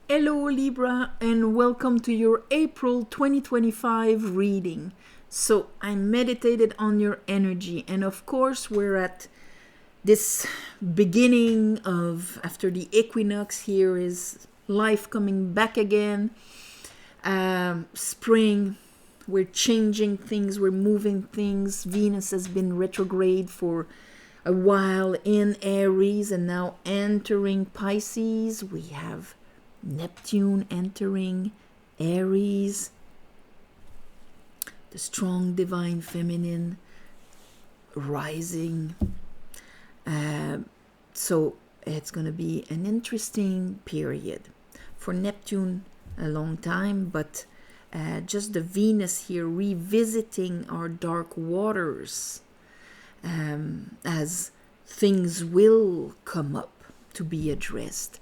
Hello Libra and welcome to your April 2025 reading. So I meditated on your energy, and of course we're at this beginning of, after the equinox, here is life coming back again. Spring, we're changing things, we're moving things. Venus has been retrograde for a while in Aries and now entering Pisces. We have Neptune entering Aries, the strong divine feminine rising. So it's going to be an interesting period. For Neptune, a long time, but just the Venus here revisiting our dark waters, as things will come up to be addressed.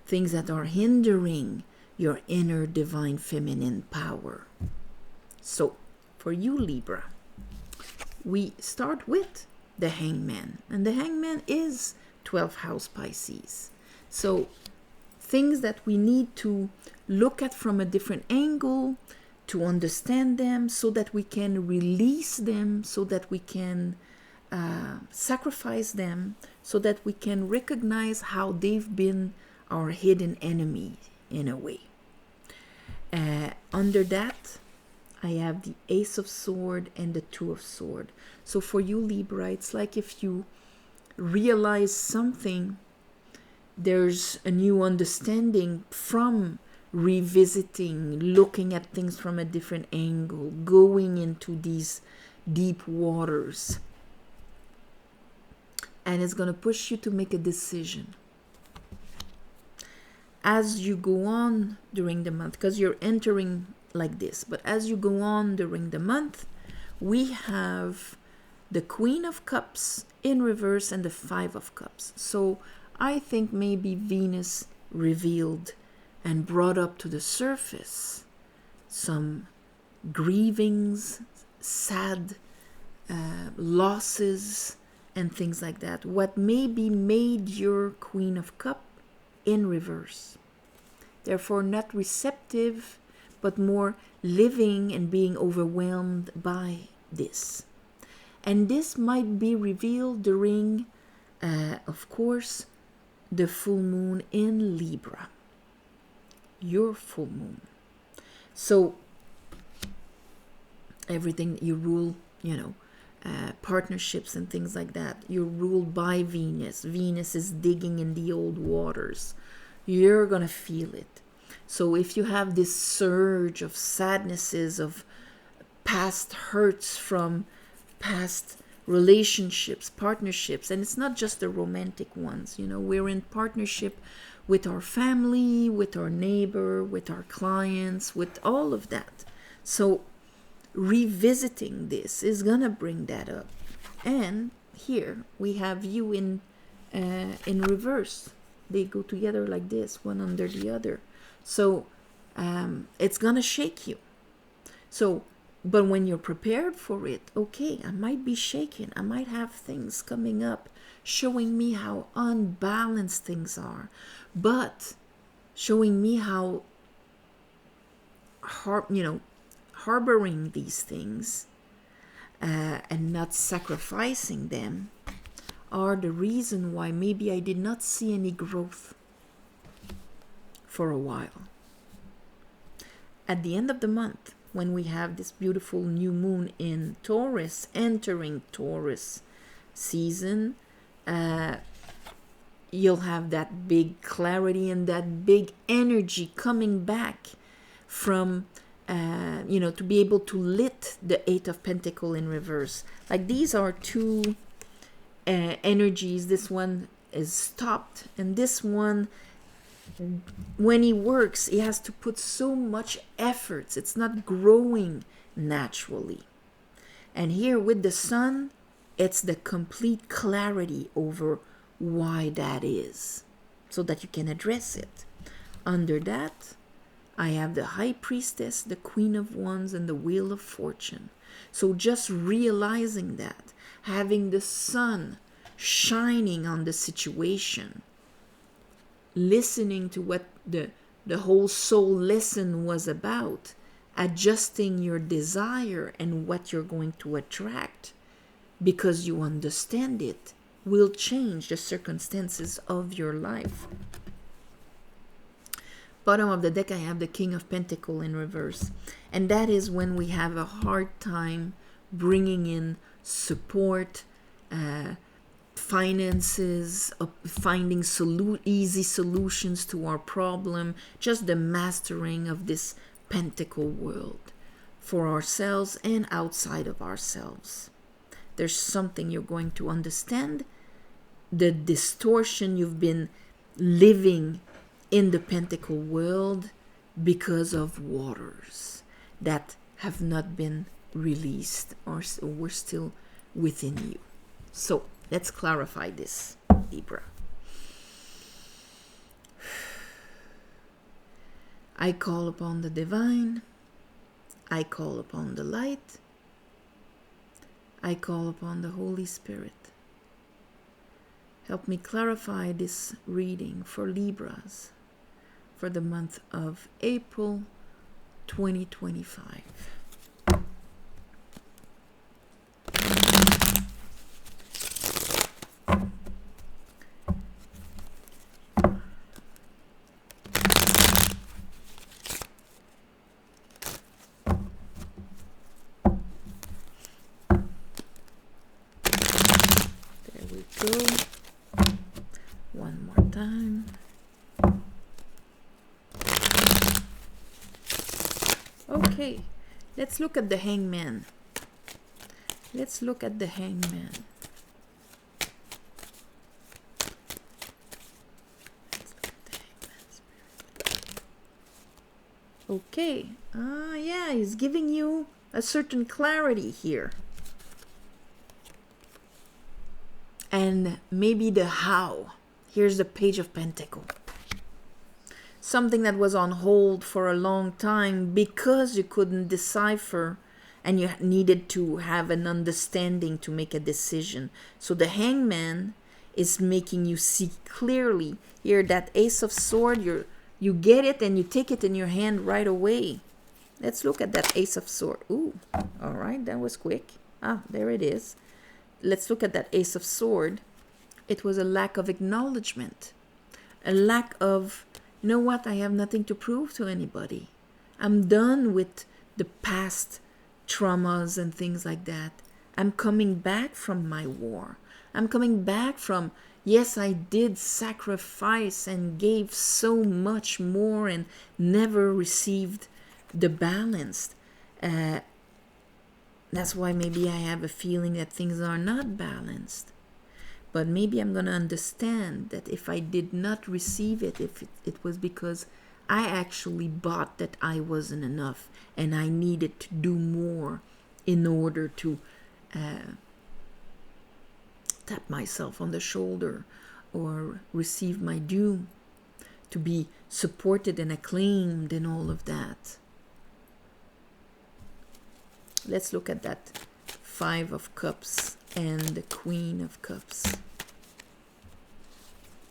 Things that are hindering your inner divine feminine power. So, for you Libra, we start with the Hangman. And the Hangman is 12th house Pisces. So, things that we need to look at from a different angle, to understand them, so that we can release them, so that we can sacrifice them, so that we can recognize how they've been our hidden enemy in a way. Under that, I have the Ace of Sword and the Two of Sword. So for you Libra, it's like if you realize something, there's a new understanding from revisiting, looking at things from a different angle, going into these deep waters. And it's going to push you to make a decision as you go on during the month, because you're entering like this. But as you go on during the month, we have the Queen of Cups in reverse and the Five of Cups. So I think maybe Venus revealed and brought up to the surface some grievings, sad losses, and things like that. What maybe made your Queen of Cups in reverse. Therefore, not receptive, but more living and being overwhelmed by this. And this might be revealed during, of course, the full moon in Libra. Your full moon. So, everything you rule, partnerships and things like that, you're ruled by Venus. Venus is digging in the old waters. You're gonna feel it. So if you have this surge of sadnesses, of past hurts from past relationships, partnerships, and it's not just the romantic ones, we're in partnership with our family, with our neighbor, with our clients, with all of that. So revisiting this is gonna bring that up. And here we have you in reverse. They go together like this, one under the other. So it's gonna shake you. So, but when you're prepared for it, okay, I might be shaken. I might have things coming up showing me how unbalanced things are, but showing me how harboring these things and not sacrificing them are the reason why maybe I did not see any growth for a while. At the end of the month, when we have this beautiful new moon in Taurus, entering Taurus season, you'll have that big clarity and that big energy coming back from to be able to lit the Eight of Pentacles in reverse. Like, these are two energies. This one is stopped, and this one, when he works, he has to put so much effort. It's not growing naturally. And here with the Sun, it's the complete clarity over why that is, so that you can address it. Under that, I have the High Priestess, the Queen of Wands, and the Wheel of Fortune. So just realizing that, having the sun shining on the situation, listening to what the The whole soul lesson was about adjusting your desire and what you're going to attract, because you understand it will change the circumstances of your life. Bottom of the deck, I have the King of Pentacles in reverse. And that is when we have a hard time bringing in support, finances, finding easy solutions to our problem, just the mastering of this pentacle world for ourselves and outside of ourselves. There's something you're going to understand, the distortion you've been living in the pentacle world because of waters that have not been released or were still within you. So let's clarify this, Libra. I call upon the divine. I call upon the light. I call upon the Holy Spirit. Help me clarify this reading for Libras for the month of April 2025. There we go. One more time. Okay, let's look at the Hangman. Let's look at the Hangman. Okay, yeah, he's giving you a certain clarity here. And maybe the how. Here's the Page of Pentacles. Something that was on hold for a long time because you couldn't decipher and you needed to have an understanding to make a decision. So the Hangman is making you see clearly. Here, that Ace of Swords, you get it and you take it in your hand right away. Let's look at that Ace of Swords. Ooh, all right, that was quick. Ah, there it is. Let's look at that Ace of Swords. It was a lack of acknowledgement. A lack of, you know what, I have nothing to prove to anybody. I'm done with the past traumas and things like that. I'm coming back from my war. I'm coming back from, yes, I did sacrifice and gave so much more and never received the balance. That's why maybe I have a feeling that things are not balanced. But maybe I'm going to understand that if I did not receive it, if it was because I actually bought that I wasn't enough and I needed to do more in order to tap myself on the shoulder or receive my due, to be supported and acclaimed and all of that. Let's look at that Five of Cups and the Queen of Cups.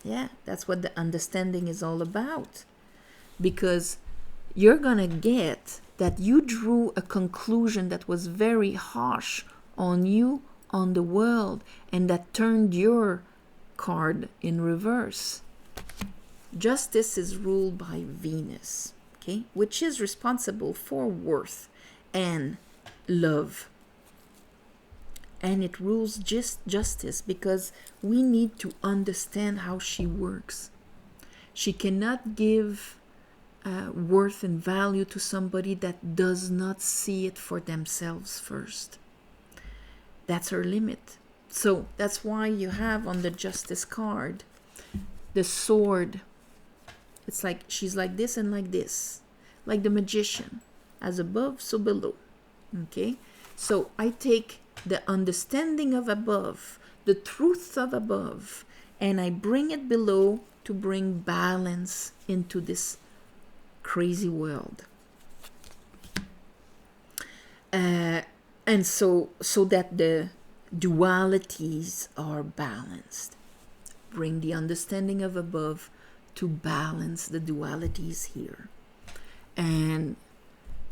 Yeah, that's what the understanding is all about. Because you're gonna get that you drew a conclusion that was very harsh on you, on the world, and that turned your card in reverse. Justice is ruled by Venus, okay, which is responsible for worth and love. And it rules just justice because we need to understand how she works. She cannot give worth and value to somebody that does not see it for themselves first. That's her limit. So that's why you have on the Justice card the sword. It's like she's like this and like this, like the Magician, as above so below. Okay, so I take the understanding of above, the truth of above, and I bring it below to bring balance into this crazy world. And so that the dualities are balanced. Bring the understanding of above to balance the dualities here. And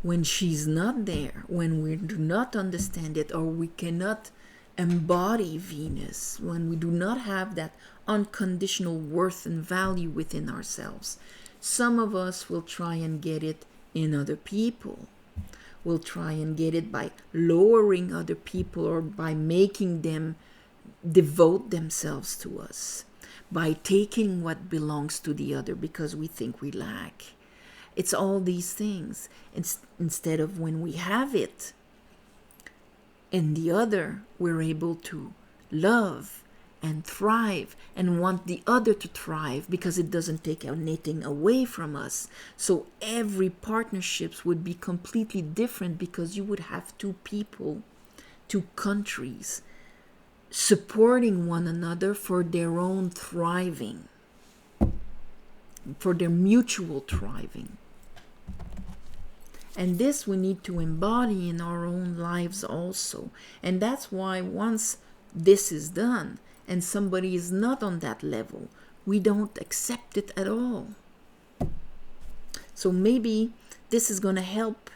when she's not there, when we do not understand it, or we cannot embody Venus, when we do not have that unconditional worth and value within ourselves, some of us will try and get it in other people. We'll try and get it by lowering other people, or by making them devote themselves to us, by taking what belongs to the other because we think we lack. It's all these things. Instead of when we have it in the other, we're able to love and thrive and want the other to thrive because it doesn't take anything away from us. So every partnerships would be completely different because you would have two people, two countries supporting one another for their own thriving, for their mutual thriving. And this we need to embody in our own lives also. And that's why once this is done and somebody is not on that level, we don't accept it at all. So maybe this is going to help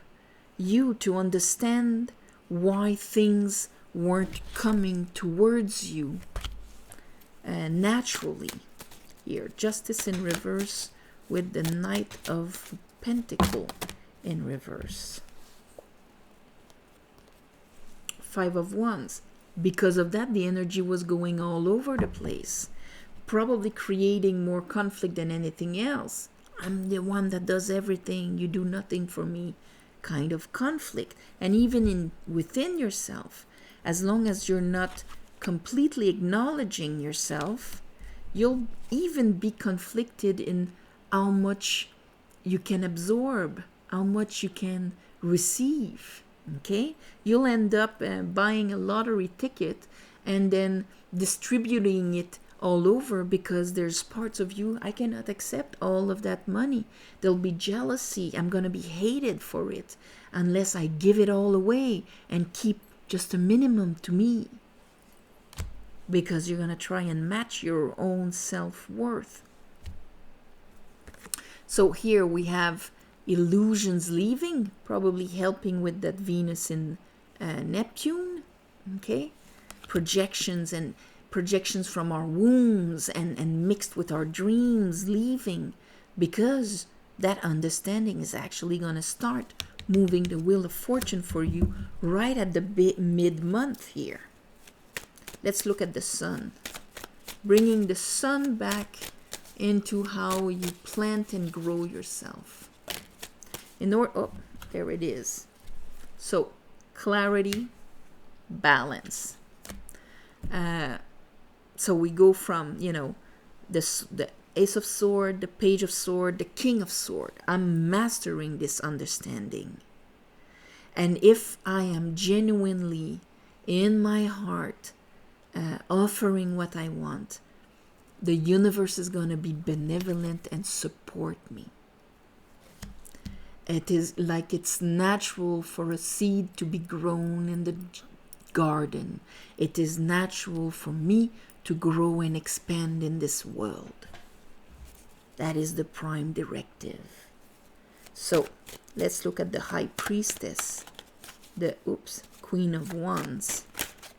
you to understand why things weren't coming towards you naturally. Here, Justice in reverse with the Knight of Pentacle in reverse. Five of Wands. Because of that, the energy was going all over the place, probably creating more conflict than anything else. I'm the one that does everything, you do nothing for me, kind of conflict. And even within yourself, as long as you're not completely acknowledging yourself, you'll even be conflicted in how much you can absorb, how much you can receive. Okay, you'll end up buying a lottery ticket and then distributing it all over because there's parts of you, I cannot accept all of that money. There'll be jealousy. I'm going to be hated for it unless I give it all away and keep just a minimum to me, because you're going to try and match your own self-worth. So here we have illusions leaving, probably helping with that Venus in Neptune. Okay, projections from our wombs and mixed with our dreams leaving, because that understanding is actually going to start moving the wheel of fortune for you right at the mid-month here. Let's look at the sun, bringing the sun back into how you plant and grow yourself. There it is. So clarity, balance. So we go from, the Ace of Sword, the Page of Sword, the King of Sword. I'm mastering this understanding. And if I am genuinely in my heart offering what I want, the universe is going to be benevolent and support me. It is like it's natural for a seed to be grown in the garden. It is natural for me to grow and expand in this world. That is the prime directive. So let's look at the High Priestess, the Queen of Wands,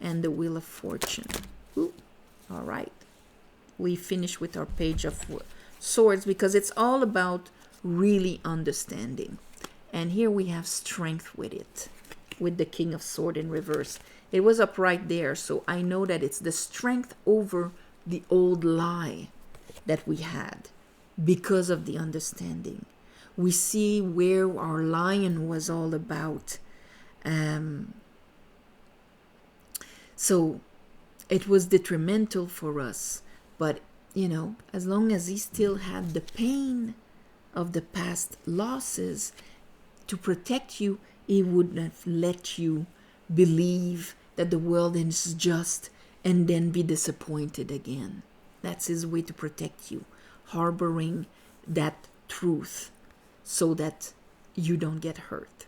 and the Wheel of Fortune. All right. We finish with our Page of Swords because it's all about really understanding. And here we have strength with it, with the King of Swords in reverse. It was up right there, so I know that it's the strength over the old lie that we had because of the understanding. We see where our lion was all about. So it was detrimental for us, but as long as he still had the pain of the past losses to protect you, he wouldn't let you believe that the world is just and then be disappointed again. That's his way to protect you, harboring that truth so that you don't get hurt.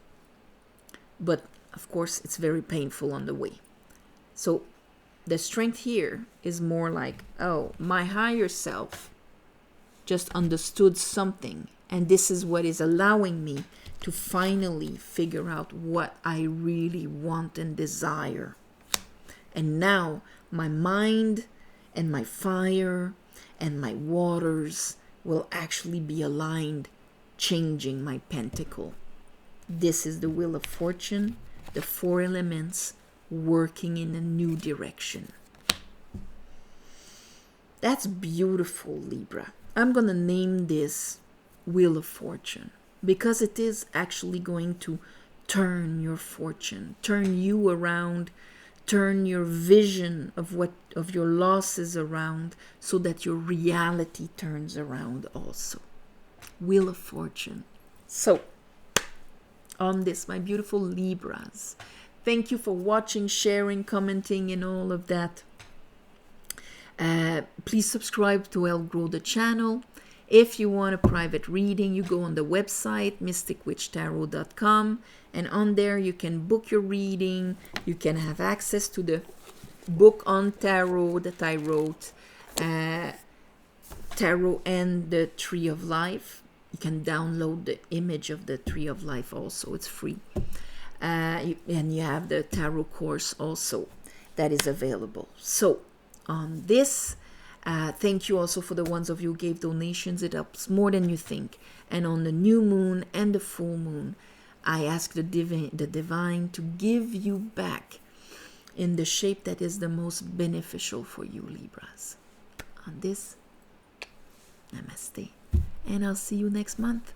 But of course, it's very painful on the way. So the strength here is more like, my higher self just understood something. And this is what is allowing me to finally figure out what I really want and desire. And now my mind and my fire and my waters will actually be aligned, changing my pentacle. This is the wheel of fortune, the 4 elements working in a new direction. That's beautiful, Libra. I'm going to name this Wheel of Fortune because it is actually going to turn your fortune, turn you around, turn your vision of your losses around, so that your reality turns around also. Wheel of Fortune. So, on this, my beautiful Libras, thank you for watching, sharing, commenting, and all of that. Please subscribe to help grow the channel. If you want a private reading, you go on the website mysticwitchtarot.com, and on there you can book your reading. You can have access to the book on tarot that I wrote, Tarot and the Tree of Life. You can download the image of the Tree of Life also. It's free. And you have the tarot course also that is available. So on this, thank you also for the ones of you who gave donations. It helps more than you think. And on the new moon and the full moon, I ask the divine to give you back in the shape that is the most beneficial for you, Libras. On this, namaste. And I'll see you next month.